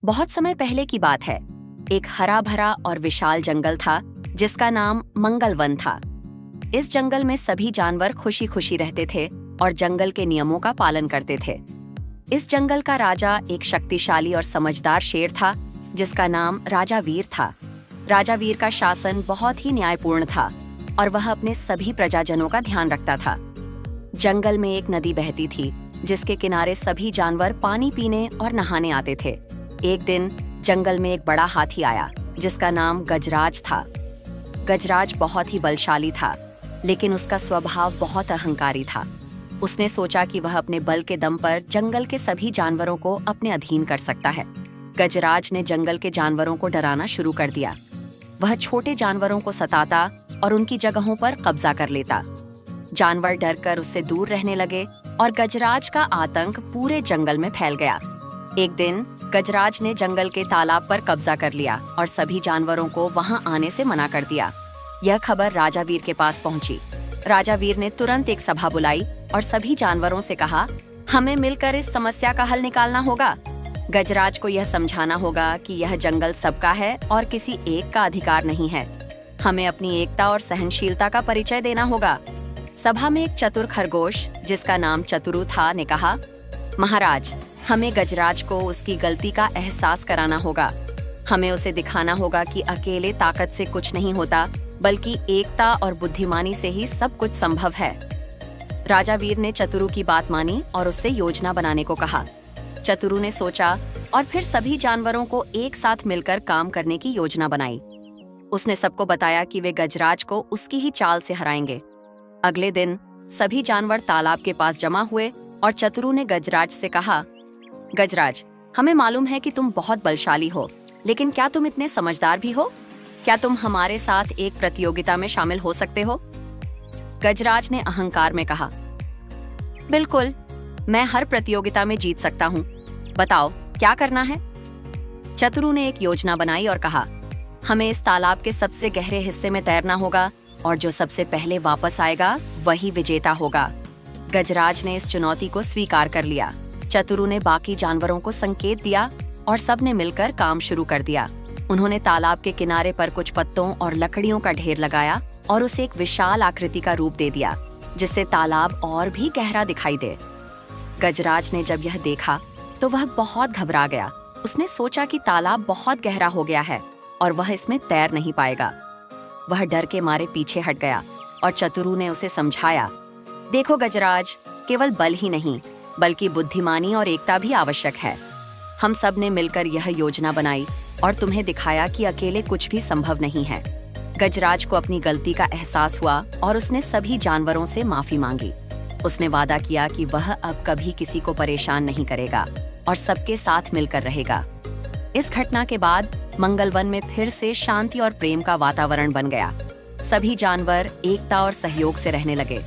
बहुत समय पहले की बात है। एक हरा भरा और विशाल जंगल था जिसका नाम मंगलवन था। इस जंगल में सभी जानवर खुशी खुशी रहते थे और जंगल के नियमों का पालन करते थे। इस जंगल का राजा एक शक्तिशाली और समझदार शेर था जिसका नाम राजा वीर था। राजा वीर का शासन बहुत ही न्यायपूर्ण था और वह अपने सभी प्रजाजनों का ध्यान रखता था। जंगल में एक नदी बहती थी जिसके किनारे सभी जानवर पानी पीने और नहाने आते थे। एक दिन जंगल में एक बड़ा हाथी आया जिसका नाम गजराज था। गजराज बहुत ही बलशाली था, लेकिन उसका स्वभाव बहुत अहंकारी था। उसने सोचा कि वह अपने बल के दम पर जंगल के सभी जानवरों को अपने अधीन कर सकता है। गजराज ने जंगल के जानवरों को डराना शुरू कर दिया। वह छोटे जानवरों को सताता और उनकी जगहों पर कब्जा कर लेता। जानवर डरकर उससे दूर रहने लगे और गजराज का आतंक पूरे जंगल में फैल गया। एक दिन गजराज ने जंगल के तालाब पर कब्जा कर लिया और सभी जानवरों को वहां आने से मना कर दिया। यह खबर राजा वीर के पास पहुंची। राजा वीर ने तुरंत एक सभा बुलाई और सभी जानवरों से कहा, हमें मिलकर इस समस्या का हल निकालना होगा। गजराज को यह समझाना होगा कि यह जंगल सबका है और किसी एक का अधिकार नहीं है। हमें अपनी एकता और सहनशीलता का परिचय देना होगा। सभा में एक चतुर खरगोश जिसका नाम चतुरु था ने कहा, महाराज, हमें गजराज को उसकी गलती का एहसास कराना होगा। हमें उसे दिखाना होगा कि अकेले ताकत से कुछ नहीं होता, बल्कि एकता और बुद्धिमानी से ही सब कुछ संभव है। राजा वीर ने चतुरु की बात मानी और उससे योजना बनाने को कहा। चतुरु ने सोचा और फिर सभी जानवरों को एक साथ मिलकर काम करने की योजना बनाई। उसने सबको बताया कि वे गजराज को उसकी ही चाल से हराएंगे। अगले दिन सभी जानवर तालाब के पास जमा हुए और चतुरु ने गजराज से कहा, गजराज, हमें मालूम है कि तुम बहुत बलशाली हो, लेकिन क्या तुम इतने समझदार भी हो? क्या तुम हमारे साथ एक प्रतियोगिता में शामिल हो सकते हो? गजराज ने अहंकार में कहा, बिल्कुल, मैं हर प्रतियोगिता में जीत सकता हूँ। बताओ क्या करना है? चतुरु ने एक योजना बनाई और कहा, हमें इस तालाब के सबसे गहरे हिस्से में तैरना होगा और जो सबसे पहले वापस आएगा वही विजेता होगा। गजराज ने इस चुनौती को स्वीकार कर लिया। चतुरु ने बाकी जानवरों को संकेत दिया और सबने मिलकर काम शुरू कर दिया। उन्होंने तालाब के किनारे पर कुछ पत्तों और लकड़ियों का ढेर लगाया और उसे एक विशाल आकृति का रूप दे दिया, जिससे तालाब और भी गहरा दिखाई दे। गजराज ने जब यह देखा तो वह बहुत घबरा गया। उसने सोचा कि तालाब बहुत गहरा हो गया है और वह इसमें तैर नहीं पाएगा। वह डर के मारे पीछे हट गया और चतुरु ने उसे समझाया, देखो गजराज, केवल बल ही नहीं बल्कि बुद्धिमानी और एकता भी आवश्यक है। हम सब ने मिलकर यह योजना बनाई और तुम्हें दिखाया कि अकेले कुछ भी संभव नहीं है। गजराज को अपनी गलती का एहसास हुआ और उसने सभी जानवरों से माफी मांगी। उसने वादा किया कि वह अब कभी किसी को परेशान नहीं करेगा और सबके साथ मिलकर रहेगा। इस घटना के बाद मंगलवन में फिर से शांति और प्रेम का वातावरण बन गया। सभी जानवर एकता और सहयोग से रहने लगे।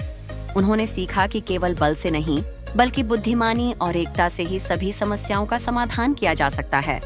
उन्होंने सीखा कि केवल बल से नहीं बल्कि बुद्धिमानी और एकता से ही सभी समस्याओं का समाधान किया जा सकता है।